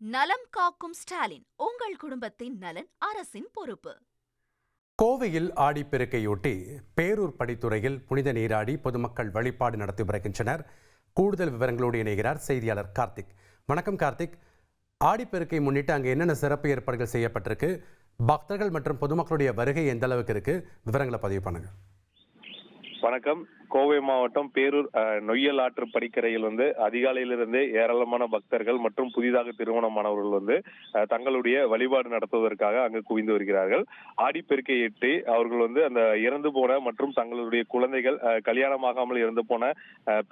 நலம் காக்கும் ஸ்டாலின், உங்கள் குடும்பத்தின் நலன் அரசின் பொறுப்பு. கோவையில் ஆடிப்பெருக்கையொட்டி பேரூர் படித்துறையில் புனித நீராடி பொதுமக்கள் வழிபாடு நடத்தி வருகின்றனர். கூடுதல் விவரங்களோடு இணைகிறார் செய்தியாளர் கார்த்திக். வணக்கம் கார்த்திக். ஆடிப்பெருக்கை முன்னிட்டு அங்கே என்னென்ன சிறப்பு ஏற்பாடுகள் செய்யப்பட்டிருக்கு, பக்தர்கள் மற்றும் பொதுமக்களுடைய வருகை எந்த அளவுக்கு இருக்கு, விவரங்களை பதிவு பண்ணுங்க. வணக்கம். கோவை மாவட்டம் பேரூர் நொய்யல் ஆற்று படிக்கரையில் அதிகாலையிலிருந்து ஏராளமான பக்தர்கள் மற்றும் புதிதாக திருமணமானவர்கள் தங்களுடைய வழிபாடு நடத்துவதற்காக அங்கு குவிந்து வருகிறார்கள். ஆடிப்பெருக்கையிட்டு அவர்கள் அந்த இறந்து போன மற்றும் தங்களுடைய குழந்தைகள் கல்யாணமாகாமல் இறந்து போன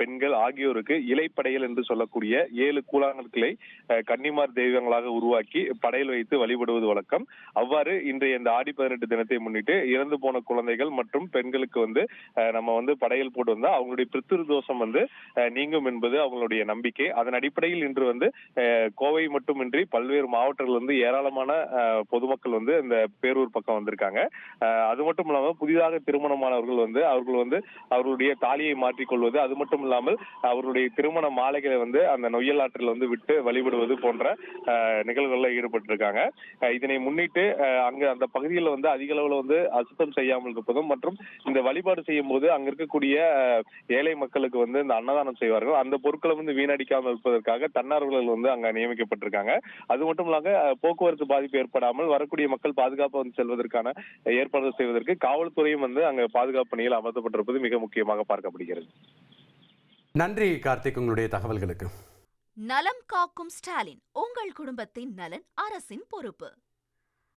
பெண்கள் ஆகியோருக்கு இலைப்படையல் என்று சொல்லக்கூடிய 7 கூழாங்கற்களை கன்னிமார் தெய்வங்களாக உருவாக்கி படையல் வைத்து வழிபடுவது வழக்கம். அவ்வாறு இன்றைய இந்த ஆடி 18 தினத்தை முன்னிட்டு இறந்து போன குழந்தைகள் மற்றும் பெண்களுக்கு நம்ம படையல் போட்டு வந்தா அவங்களுடைய பித்ரு தோஷம் நீங்கும் என்பது அவங்களுடைய நம்பிக்கை. அதன் அடிப்படையில் இன்று கோவை மட்டுமின்றி பல்வேறு மாவட்டங்கள் ஏராளமான பொதுமக்கள் இந்த பேரூர் பக்கம் வந்திருக்காங்க. அது மட்டும் இல்லாமல் புதிதாக திருமணமானவர்கள் அவர்கள் அவர்களுடைய தாலியை மாற்றிக்கொள்வது, அது மட்டும் இல்லாமல் அவர்களுடைய திருமண மாலைகளை அந்த நொய்யல் ஆற்றில் விட்டு வழிபடுவது போன்ற நிகழ்வுகளில் ஈடுபட்டிருக்காங்க. இதனை முன்னிட்டு அங்கு அந்த பகுதியில் அதிக அளவில் அசுத்தம் செய்யாமல் இருப்பதும் மற்றும் இந்த வழிபாடு செய்யும் போது அங்க இருக்கக்கூடிய ஏழை மக்களுக்கு இந்த அன்னதானம் செய்வார்கள். அந்த பொருட்களை வீணடிக்காமல் இருப்பதற்காக தன்னார்வலர்கள் அங்க நியமிக்கப்பட்டிருக்காங்க. அது மட்டும் இல்லாம போக்குவரத்து பாதிப்பு ஏற்படாமல் வரக்கூடிய மக்கள் பாதுகாப்பு செல்வதற்கான ஏற்பாடு செய்வதற்கு காவல்துறையும் அங்க பாதுகாப்பு பணியில் அமர்த்தப்பட்டிருப்பது மிக முக்கியமாக பார்க்கப்படுகிறது. நன்றி கார்த்திக், உங்களுடைய தகவல்களுக்கு. நலம் காக்கும் ஸ்டாலின், உங்கள் குடும்பத்தின் நலன் அரசின் பொறுப்பு.